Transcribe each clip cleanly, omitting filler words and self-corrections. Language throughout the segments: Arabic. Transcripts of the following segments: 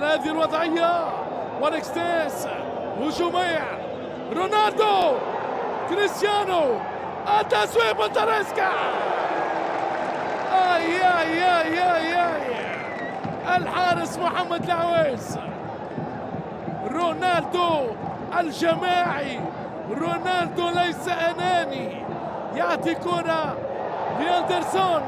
على هذه الوضعية. ونكستيس هجومية، رونالدو، كريستيانو، التسويق من تاليسكا. اي اي اي اي اي الحارس محمد العويس. رونالدو الجماعي، رونالدو ليس اناني، يعطي كرة لأندرسون.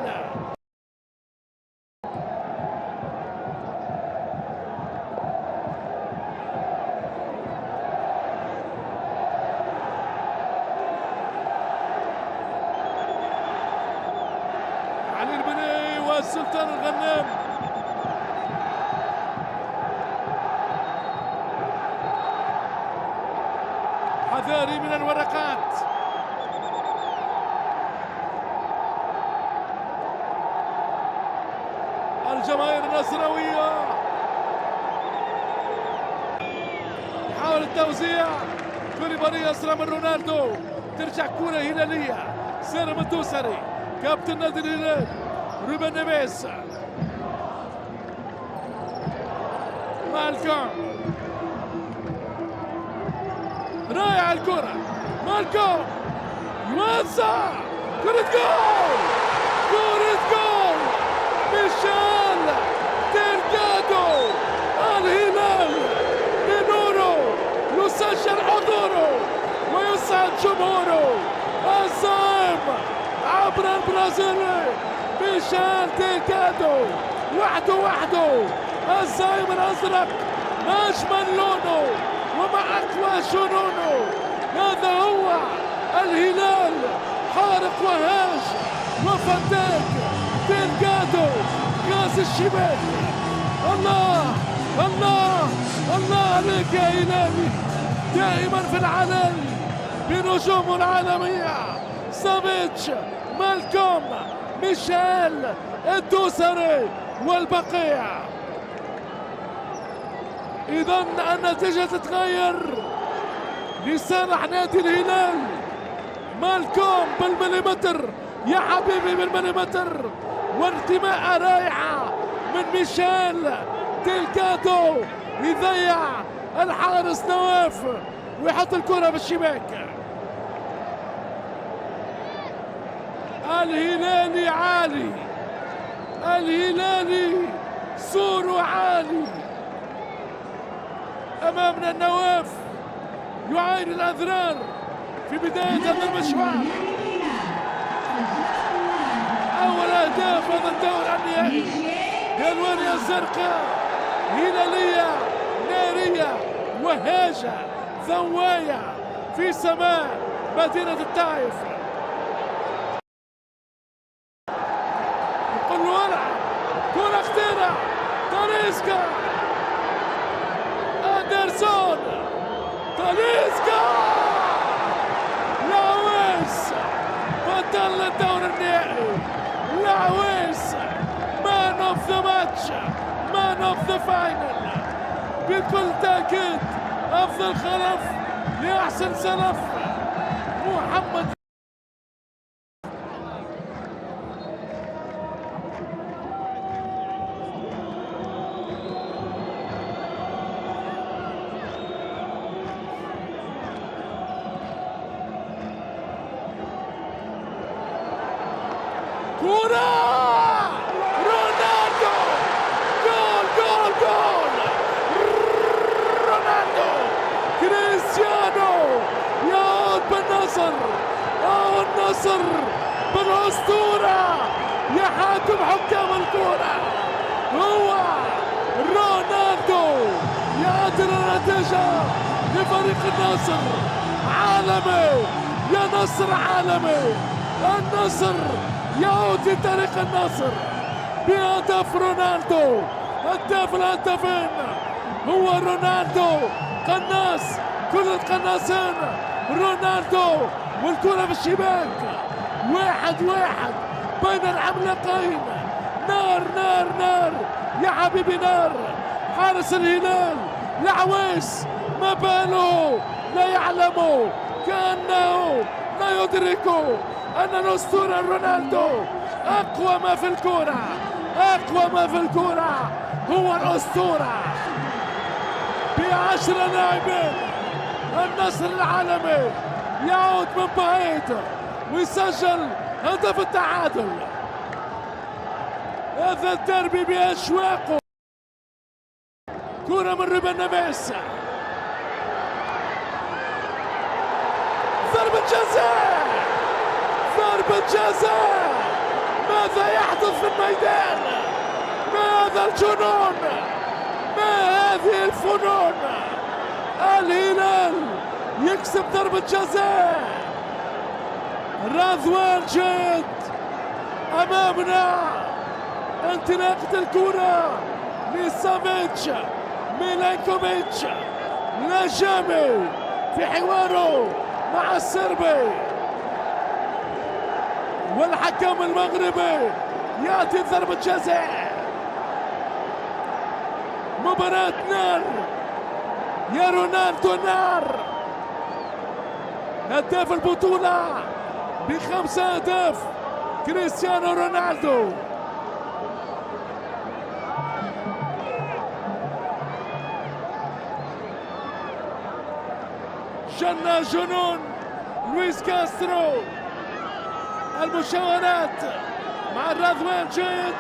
علي البني والسلطان الغنام. حذاري من الورقات. الجماهير النصراوية يحاول التوزيع. كوليبالي يسرى من رونالدو، ترجع كرة هلالية. سالم الدوسري كابتن نادي الهلال روبن نيفيز. مالكوم، رائع الكرة. مالكوم يوزع، كرة جول، كرة جول. ميشيل ديلغادو، الهلال بنوره يسجل حضوره ويسعد جمهوره. الزعيم عبر البرازيلي ميشيل ديلغادو، وحده الزعيم الازرق، ما اجمل لونه وما اقوى جنونه. هذا هو الهلال، حارق وهاج وفتاك ديلغادو، كاس الشباك. الله الله الله عليك يا هلالي، دائما في العلالي بنجوم العالمية. سافيتش، مالكوم، ميشيل الدوسري والبقيع. إذا النتيجة تتغير لصالح نادي الهلال. مالكوم بالمليمتر يا حبيبي، بالمليمتر، وانتماء رائعة من ميشيل ديلغادو يضيع الحارس نواف ويحط الكرة بالشباك. الهلالي عالي، الهلالي سور عالي. أمامنا النواف يعاين الأذرار في بداية هذا المشوار. أول أهداف هذا الدور النهائي الألوان الزرقاء، هلالية نارية وهاجة ضواية في سماء مدينة الطائف. يقول له العب، كرة خطيرة، تاليسكا، أندرسون، تاليسكا، العويس بطل الدور النهائي. العويس مان اوف ذا ماتش، مان اوف ذا فاينل. بكل تأكيد أفضل خلف لأحسن سلف محمد. كرة رونالدو، جول جول جول. رونالدو، كريستيانو يعود بالنصر، أو النصر بالأسطورة. يا حاكم حكام الكرة، هو رونالدو يعدل النتيجة لفريق النصر. عالمي يا نصر، عالمي. النصر يعود لطريق النصر بهدف رونالدو. هداف الهدافين هو رونالدو، قناص كل القناصين رونالدو. والكرة في الشباك، 1-1 بين العملاقين. نار نار نار يا حبيبي، نار. حارس الهلال العويس ما باله، لا يعلم، كأنه لا يدرك أن الأسطورة رونالدو أقوى ما في الكرة، أقوى ما في الكرة هو الأسطورة ب10 لاعبين. النصر العالمي يعود من بعيد ويسجل هدف التعادل. هذا الدربي بأشواقه. كرة من روبن نيفيز، ضربة جزاء، ضربة جزاء. ماذا يحدث في الميدان؟ ما هذا الجنون؟ ما هذه الفنون؟ الهلال يكسب ضربة جزاء. رضوان جيد أمامنا. انطلاقة الكرة لسافيتش ميلانكوفيتش نجامي في حواره مع السربي، والحكم المغربي يأتي ضربة جزاء. مباراة نار يا رونالدو، نار. هداف البطولة ب5 أهداف كريستيانو رونالدو. جنى جنون لويس كاسترو. المشاورات مع رضوان جيد.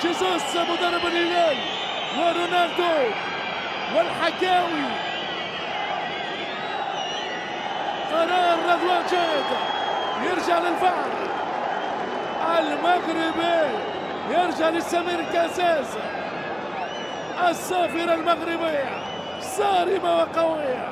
جيسوس مدرب الهلال ورونالدو والحكاوي. قرار رضوان جيد يرجع للفار المغربي، يرجع لسمير كاساس. الصافرة المغربية صارمة وقوية.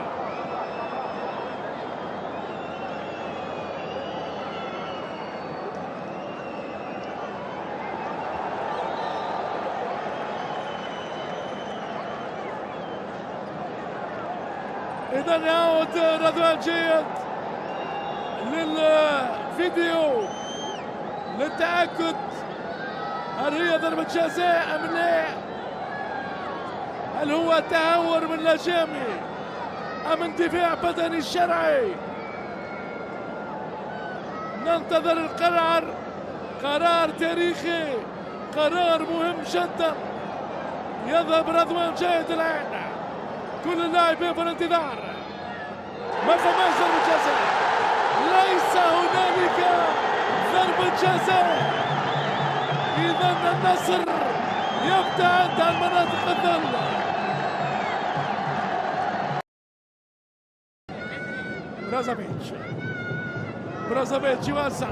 إذا يعود رضوان جيد للفيديو للتأكد هل هي ضربة جزاء أم لا؟ هل هو تهور من لجامي أم اندفاع بدني شرعي؟ ننتظر القرار. قرار تاريخي، قرار مهم جدا. يذهب رضوان جيد الآن، كل اللاعبين في الانتظار. ما فماش ضربة جزاء، ليس هنالك ضربة جزاء. إذا النصر يبتعد عن مناطق الظل. برازافيتش يوزع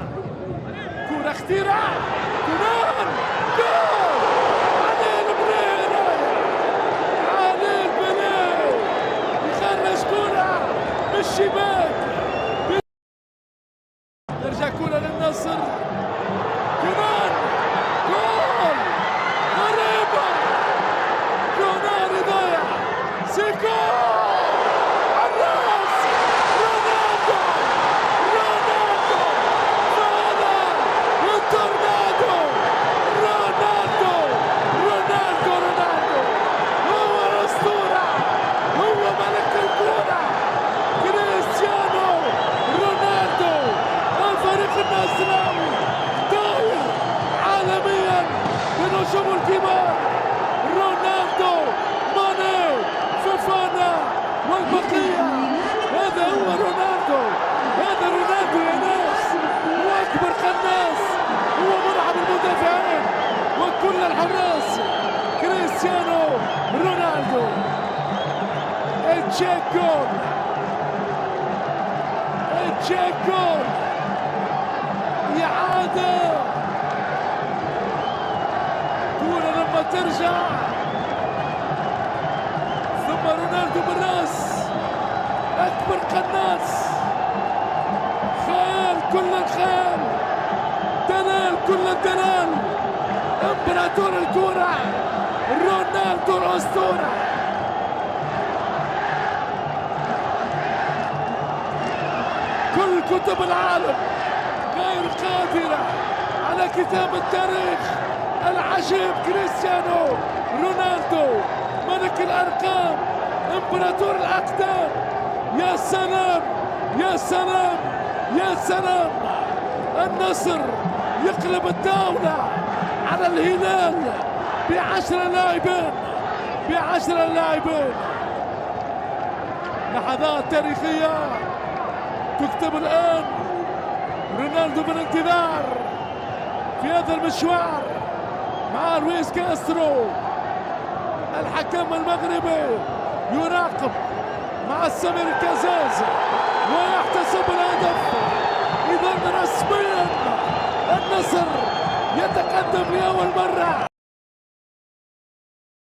كرة خطيرة، جول جول. علي البنيرة، علي البنيرة يخرج كرة من الشباك. ترجع كرة للنصر، كمان جول غريبة. كوناري ضيع، سيكو الراس. رونالدو، رونالدو فانا والتورنادو. رونالدو، رونالدو، رونالدو هو الأسطورة، هو ملك الكرة. كريستيانو رونالدو. الفريق النصراوي طاير عالميا بنجوم الكبار. رونالدو، ماني، فوفانا والبقية. هذا هو رونالدو، هذا رونالدو يا ناس. هو أكبر قناص، هو مرعب المدافعين وكل الحراس. كريستيانو رونالدو. التشيك جول، التشيك جول. إعادة كورة لما ترجع، ثم رونالدو بالراس. أكبر قناص، خيال كل الخيال، دلال كل الدلال. امبراطور الكرة رونالدو الأسطورة. كل كتب العالم غير قادرة على كتاب التاريخ العجيب. كريستيانو رونالدو ملك الأرقام، امبراطور الأقدام. يا سلام يا سلام يا سلام، النصر يقلب الدولة على الهلال ب10 لاعبين، ب10 لاعبين. لحظات تاريخية تكتب الآن. رونالدو بالانتظار في هذا المشوار مع لويس كاسترو. الحكم المغربي يراقب مع سمير الكازاز ويحتسب الهدف. إذا رسميا النصر يتقدم لأول مرة.